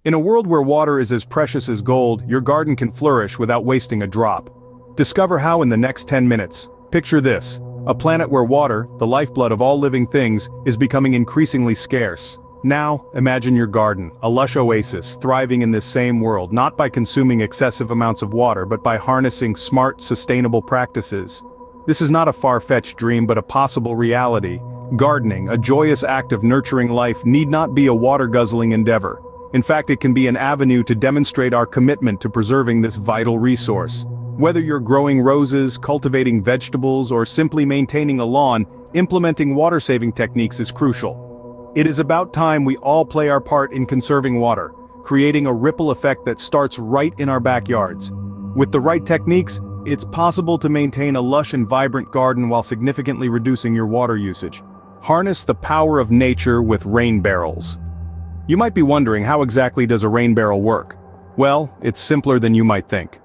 In a world where water is as precious as gold, your garden can flourish without wasting a drop. Discover how in the next 10 minutes. Picture this: a planet where water, the lifeblood of all living things, is becoming increasingly scarce. Now, imagine your garden, a lush oasis, thriving in this same world, not by consuming excessive amounts of water but by harnessing smart, sustainable practices. This is not a far-fetched dream but a possible reality. Gardening, a joyous act of nurturing life, need not be a water-guzzling endeavor. In fact, it can be an avenue to demonstrate our commitment to preserving this vital resource. Whether you're growing roses, cultivating vegetables, or simply maintaining a lawn, implementing water-saving techniques is crucial. It is about time we all play our part in conserving water, creating a ripple effect that starts right in our backyards. With the right techniques, it's possible to maintain a lush and vibrant garden while significantly reducing your water usage. Harness the power of nature with rain barrels. You might be wondering, how exactly does a rain barrel work? Well, it's simpler than you might think.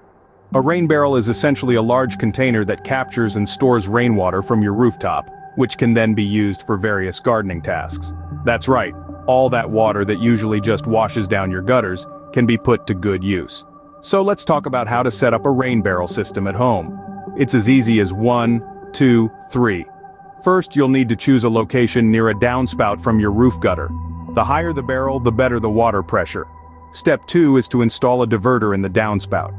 A rain barrel is essentially a large container that captures and stores rainwater from your rooftop, which can then be used for various gardening tasks. That's right, all that water that usually just washes down your gutters can be put to good use. So let's talk about how to set up a rain barrel system at home. It's as easy as 1, 2, 3. First, you'll need to choose a location near a downspout from your roof gutter. The higher the barrel, the better the water pressure. Step 2 is to install a diverter in the downspout.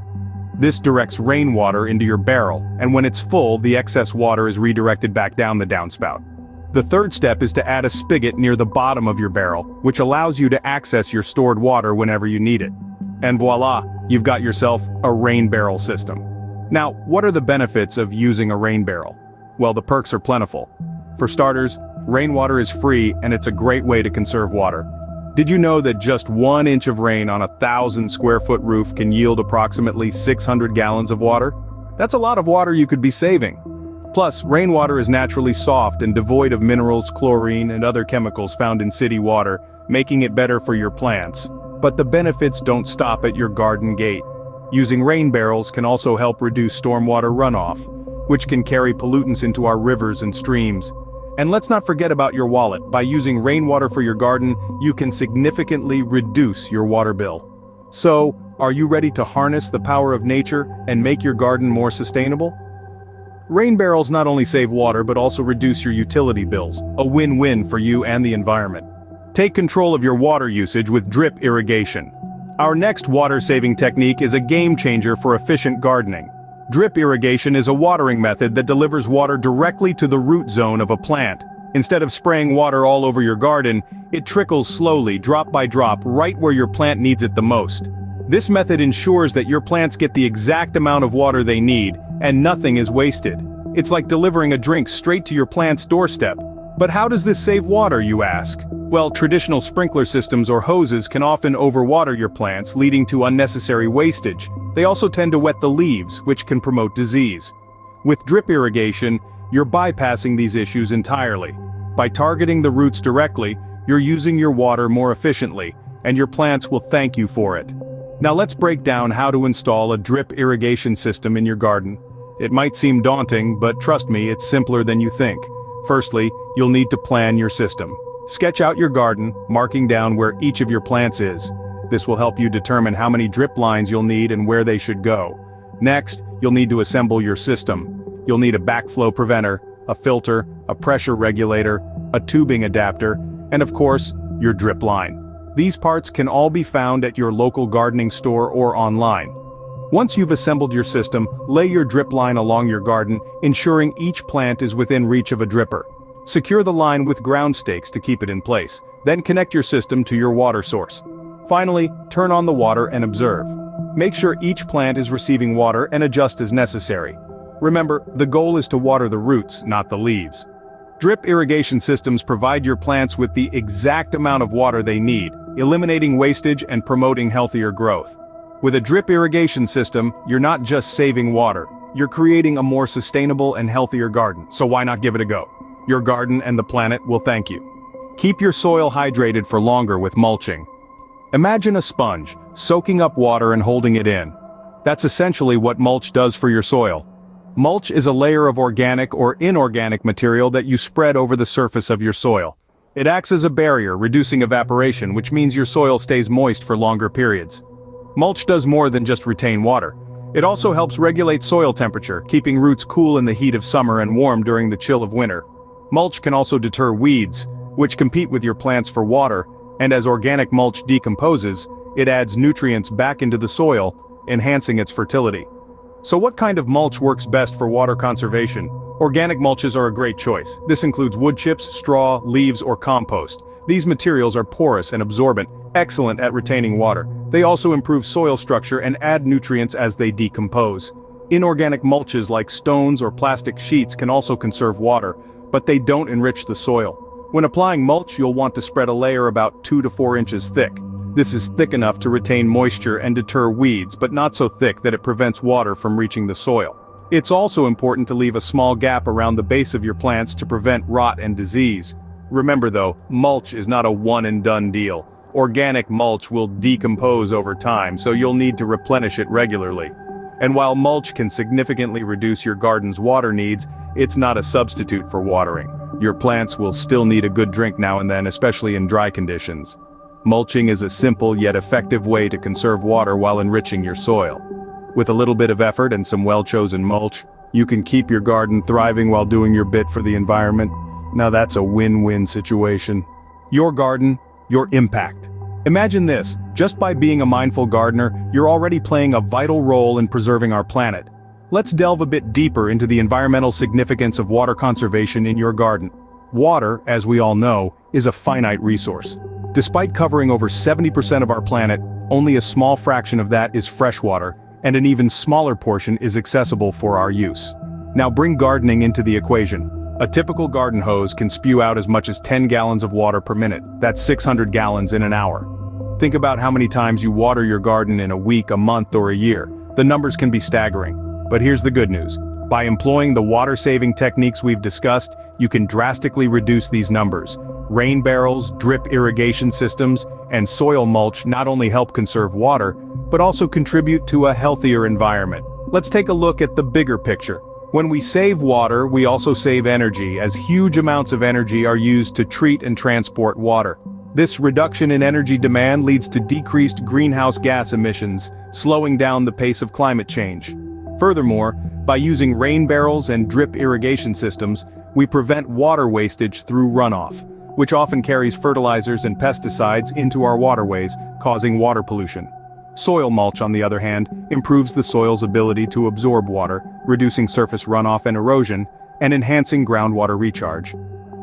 This directs rainwater into your barrel, and when it's full, the excess water is redirected back down the downspout. The third step is to add a spigot near the bottom of your barrel, which allows you to access your stored water whenever you need it. And voila, you've got yourself a rain barrel system. Now, what are the benefits of using a rain barrel? Well, the perks are plentiful. For starters, rainwater is free and it's a great way to conserve water. Did you know that just 1 inch of rain on a 1,000-square-foot roof can yield approximately 600 gallons of water? That's a lot of water you could be saving. Plus, rainwater is naturally soft and devoid of minerals, chlorine, and other chemicals found in city water, making it better for your plants. But the benefits don't stop at your garden gate. Using rain barrels can also help reduce stormwater runoff, which can carry pollutants into our rivers and streams. And let's not forget about your wallet. By using rainwater for your garden, you can significantly reduce your water bill. So, are you ready to harness the power of nature and make your garden more sustainable? Rain barrels not only save water but also reduce your utility bills, a win-win for you and the environment. Take control of your water usage with drip irrigation. Our next water-saving technique is a game-changer for efficient gardening. Drip irrigation is a watering method that delivers water directly to the root zone of a plant. Instead of spraying water all over your garden, it trickles slowly, drop by drop, right where your plant needs it the most. This method ensures that your plants get the exact amount of water they need, and nothing is wasted. It's like delivering a drink straight to your plant's doorstep. But how does this save water, you ask? Well, traditional sprinkler systems or hoses can often overwater your plants, leading to unnecessary wastage. They also tend to wet the leaves, which can promote disease. With drip irrigation, you're bypassing these issues entirely. By targeting the roots directly, you're using your water more efficiently, and your plants will thank you for it. Now let's break down how to install a drip irrigation system in your garden. It might seem daunting, but trust me, it's simpler than you think. Firstly, you'll need to plan your system. Sketch out your garden, marking down where each of your plants is. This will help you determine how many drip lines you'll need and where they should go. Next, you'll need to assemble your system. You'll need a backflow preventer, a filter, a pressure regulator, a tubing adapter, and of course, your drip line. These parts can all be found at your local gardening store or online. Once you've assembled your system, lay your drip line along your garden, ensuring each plant is within reach of a dripper. Secure the line with ground stakes to keep it in place. Then connect your system to your water source. Finally, turn on the water and observe. Make sure each plant is receiving water and adjust as necessary. Remember, the goal is to water the roots, not the leaves. Drip irrigation systems provide your plants with the exact amount of water they need, eliminating wastage and promoting healthier growth. With a drip irrigation system, you're not just saving water, you're creating a more sustainable and healthier garden, so why not give it a go? Your garden and the planet will thank you. Keep your soil hydrated for longer with mulching. Imagine a sponge, soaking up water and holding it in. That's essentially what mulch does for your soil. Mulch is a layer of organic or inorganic material that you spread over the surface of your soil. It acts as a barrier, reducing evaporation, which means your soil stays moist for longer periods. Mulch does more than just retain water. It also helps regulate soil temperature, keeping roots cool in the heat of summer and warm during the chill of winter. Mulch can also deter weeds, which compete with your plants for water, and as organic mulch decomposes, it adds nutrients back into the soil, enhancing its fertility. So what kind of mulch works best for water conservation? Organic mulches are a great choice. This includes wood chips, straw, leaves, or compost. These materials are porous and absorbent, excellent at retaining water. They also improve soil structure and add nutrients as they decompose. Inorganic mulches like stones or plastic sheets can also conserve water, but they don't enrich the soil. When applying mulch, you'll want to spread a layer about 2 to 4 inches thick. This is thick enough to retain moisture and deter weeds, but not so thick that it prevents water from reaching the soil. It's also important to leave a small gap around the base of your plants to prevent rot and disease. Remember though, mulch is not a one-and-done deal. Organic mulch will decompose over time, so you'll need to replenish it regularly. And while mulch can significantly reduce your garden's water needs, it's not a substitute for watering. Your plants will still need a good drink now and then, especially in dry conditions. Mulching is a simple yet effective way to conserve water while enriching your soil. With a little bit of effort and some well-chosen mulch, you can keep your garden thriving while doing your bit for the environment. Now that's a win-win situation. Your garden, your impact. Imagine this, just by being a mindful gardener, you're already playing a vital role in preserving our planet. Let's delve a bit deeper into the environmental significance of water conservation in your garden. Water, as we all know, is a finite resource. Despite covering over 70% of our planet, only a small fraction of that is fresh water, and an even smaller portion is accessible for our use. Now bring gardening into the equation. A typical garden hose can spew out as much as 10 gallons of water per minute. That's 600 gallons in an hour. Think about how many times you water your garden in a week, a month, or a year. The numbers can be staggering. But here's the good news. By employing the water-saving techniques we've discussed, you can drastically reduce these numbers. Rain barrels, drip irrigation systems, and soil mulch not only help conserve water, but also contribute to a healthier environment. Let's take a look at the bigger picture. When we save water, we also save energy, as huge amounts of energy are used to treat and transport water. This reduction in energy demand leads to decreased greenhouse gas emissions, slowing down the pace of climate change. Furthermore, by using rain barrels and drip irrigation systems, we prevent water wastage through runoff, which often carries fertilizers and pesticides into our waterways, causing water pollution. Soil mulch, on the other hand, improves the soil's ability to absorb water, reducing surface runoff and erosion, and enhancing groundwater recharge.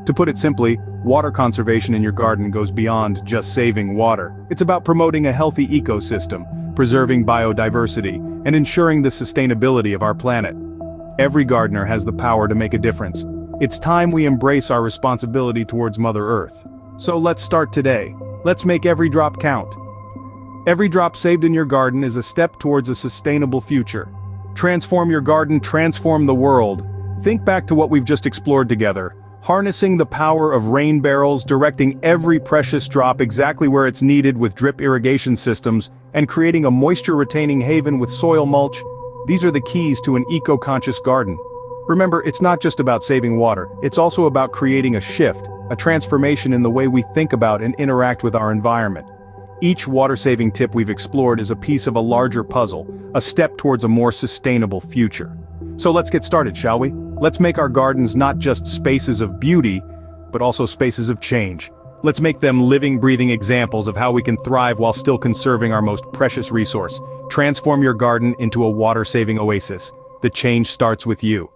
To put it simply, water conservation in your garden goes beyond just saving water. It's about promoting a healthy ecosystem, preserving biodiversity, and ensuring the sustainability of our planet. Every gardener has the power to make a difference. It's time we embrace our responsibility towards Mother Earth. So let's start today. Let's make every drop count. Every drop saved in your garden is a step towards a sustainable future. Transform your garden, transform the world. Think back to what we've just explored together. Harnessing the power of rain barrels, directing every precious drop exactly where it's needed with drip irrigation systems, and creating a moisture-retaining haven with soil mulch. These are the keys to an eco-conscious garden. Remember, it's not just about saving water, it's also about creating a shift, a transformation in the way we think about and interact with our environment. Each water-saving tip we've explored is a piece of a larger puzzle, a step towards a more sustainable future. So let's get started, shall we? Let's make our gardens not just spaces of beauty, but also spaces of change. Let's make them living, breathing examples of how we can thrive while still conserving our most precious resource. Transform your garden into a water-saving oasis. The change starts with you.